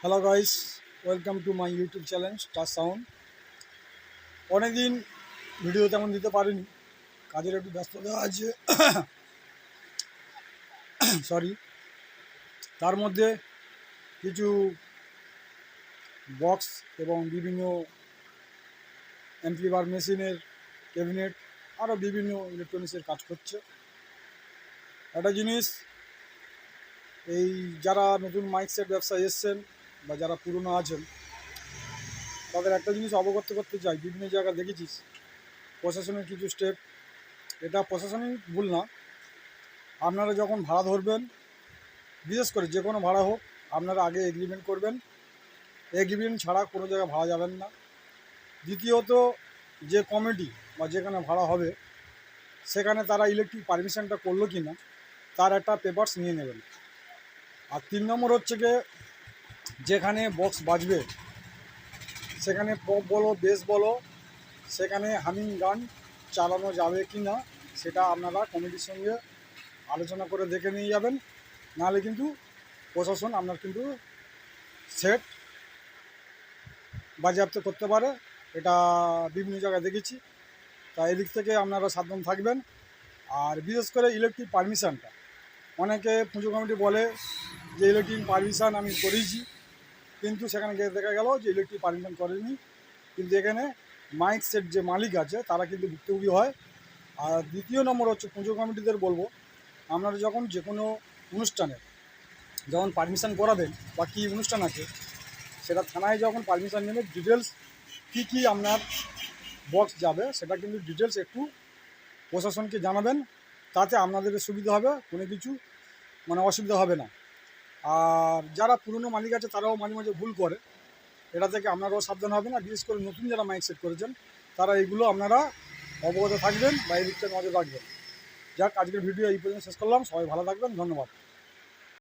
Hello guys, welcome to my YouTube channel star sound. অনেকদিন video তেমন দিতে পারিনি, কাজের একটু ব্যস্ততা আছে সরি। তার মধ্যে কিছু বক্স এবং বিভিন্ন অ্যাম্পলিফায়ার মেশিনের ক্যাবিনেট আরও বিভিন্ন ইলেকট্রনিক্সের কাজ করছে। একটা জিনিস, এই যারা নতুন মাইক সেট ব্যবসায় এসছেন বা যারা পুরনো আছেন তাদের একটা জিনিস অবগত করতে চাই। বিভিন্ন জায়গায় দেখেছিস প্রশাসনের কিছু স্টেপ, এটা প্রশাসনিক ভুল না। আপনারা যখন ভাড়া ধরবেন, বিশেষ করে যে কোনো ভাড়া হোক, আপনারা আগে এগ্রিমেন্ট করবেন। এগ্রিমেন্ট ছাড়া কোনো জায়গায় ভাড়া যাবেন না। দ্বিতীয়ত, যে কমিটি বা যেখানে ভাড়া হবে সেখানে তারা ইলেকট্রিক পারমিশনটা করলো কি না তার একটা পেপারস নিয়ে নেবেন। আর 3 নম্বর হচ্ছে গিয়ে, যেখানে বক্স বাজবে সেখানে পপ বলো বেস বলো, সেখানে হামিং গান চালানো যাবে কি না সেটা আপনারা কমিটির সঙ্গে আলোচনা করে দেখে নিয়ে যাবেন। নাহলে কিন্তু প্রশাসন আপনার কিন্তু সেট বাজেয়াপ্ত করতে পারে। এটা বিভিন্ন জায়গায় দেখেছি। তা এদিক থেকে আপনারা সাবধান থাকবেন। আর বিশেষ করে ইলেকট্রিক পারমিশনটা, অনেকে পুজো কমিটি বলে যে ইলেকট্রিক পারমিশন আমি করেছি, কিন্তু সেখানে গিয়ে দেখা গেল যে ইলেকট্রিক পারমিশন করেনি। কিন্তু এখানে মাইক সেট যে মালিক আছে তারা কিন্তু ভুক্তভোগী হয়। আর দ্বিতীয় নম্বর হচ্ছে, পুজো কমিটিদের বলবো, আপনারা যখন যে কোনো অনুষ্ঠানে যখন পারমিশন করাবেন বা কী অনুষ্ঠান আছে সেটা থানায় যখন পারমিশন নেবে, ডিটেলস কী কী আপনার বক্স যাবে সেটা কিন্তু ডিটেলস একটু প্রশাসনকে জানাবেন। তাতে আপনাদের সুবিধা হবে, কোনো কিছু অসুবিধা হবে না। আর যারা পুরনো মালিক আছে তারাও মাঝে মাঝে ভুল করে, এটা থেকে আপনারাও সাবধান হবেন। আর বিশেষ করে নতুন যারা মাইক সেট করেছেন তারা এইগুলো আপনারা অবগত থাকবেন বা এই দিকটা নজর রাখবেন। যাক, আজকের ভিডিও এই পর্যন্ত শেষ করলাম। সবাই ভালো থাকবেন, ধন্যবাদ।